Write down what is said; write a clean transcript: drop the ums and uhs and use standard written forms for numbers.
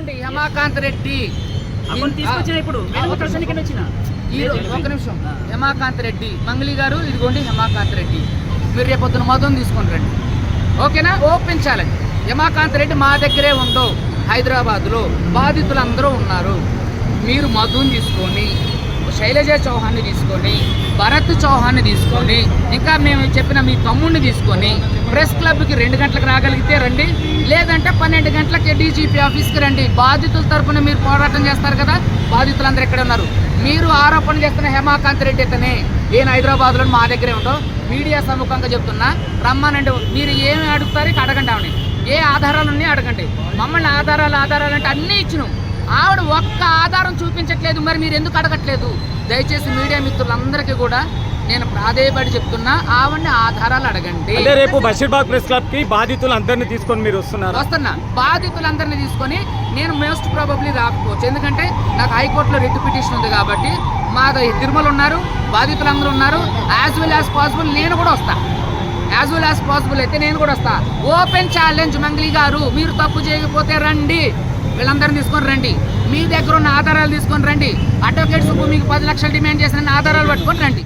ఇదిగోండి హేమాకాంత్ రెడ్డి ఇప్పుడు ఒక నిమిషం. హేమాకాంత్ రెడ్డి మంగళి గారు, ఇదిగోండి హేమాకాంత్ రెడ్డి. మీరు రేపొద్దున మధుని తీసుకొని రండి, ఓకేనా? Open challenge. హేమాకాంత్ రెడ్డి మా దగ్గరే ఉండవు, హైదరాబాద్లో బాధితులందరూ ఉన్నారు. మీరు మధుని తీసుకొని, శైలజ చౌహాన్ని తీసుకొని, భరత్ చౌహాన్ని తీసుకొని, ఇంకా మేము చెప్పిన మీ తమ్ముడిని తీసుకొని ప్రెస్ క్లబ్కి 2 గంటలకు రాగలిగితే రండి, లేదంటే 12 గంటలకి డీజీపీ ఆఫీస్కి రండి. బాధితుల తరఫున మీరు పోరాటం చేస్తారు కదా, బాధితులందరూ ఎక్కడ ఉన్నారు? మీరు ఆరోపణ చేస్తున్న హేమాకాంత్ రెడ్డి అతనే నేను హైదరాబాద్లో మా దగ్గరే ఉంటావు, మీడియా సముఖంగా చెప్తున్నా, రమ్మనండి. మీరు ఏమి అడుగుతారు ఇక అడగండి, ఆవిడ ఏ ఆధారాలు ఉన్నాయి అడగండి. మమ్మల్ని ఆధారాలు అంటే అన్నీ ఇచ్చినాం, ఆవిడ ఒక్క ఆధారం చూపించట్లేదు, మరి మీరు ఎందుకు అడగట్లేదు? దయచేసి మీడియా మిత్రులందరికీ కూడా నేను ప్రాధేయపడి చెప్తున్నా, ఆవిడని ఆధారాలు అడగండి. రేపు బషీర్బాగ్ ప్రెస్ క్లబ్ కి బాధితులందరినీ తీసుకొని మీరు వస్తున్నా బాధితులందరినీ తీసుకొని నేను మోస్ట్ ప్రాబబ్లీ రాకపోవచ్చు, ఎందుకంటే నాకు హైకోర్టులో రిట్ పిటిషన్ ఉంది కాబట్టి. మా తిరుమల ఉన్నారు, బాధితులందరూ ఉన్నారు. యాజ్ వెల్ యాజ్ పాసిబుల్ నేను కూడా వస్తా, యాజ్ వెల్ యాజ్ పాసిబుల్ అయితే నేను కూడా వస్తా. ఓపెన్ ఛాలెంజ్ మంగళి గారు, మీరు తప్పు చేయకపోతే రండి, వీళ్ళందరినీ తీసుకొని రండి, మీ దగ్గర ఉన్న ఆధారాలు తీసుకొని రండి. అడ్వకేట్ సుబ్బు మీకు 10 లక్షలు డిమాండ్ చేసిన ఆధారాలు పట్టుకొని రండి.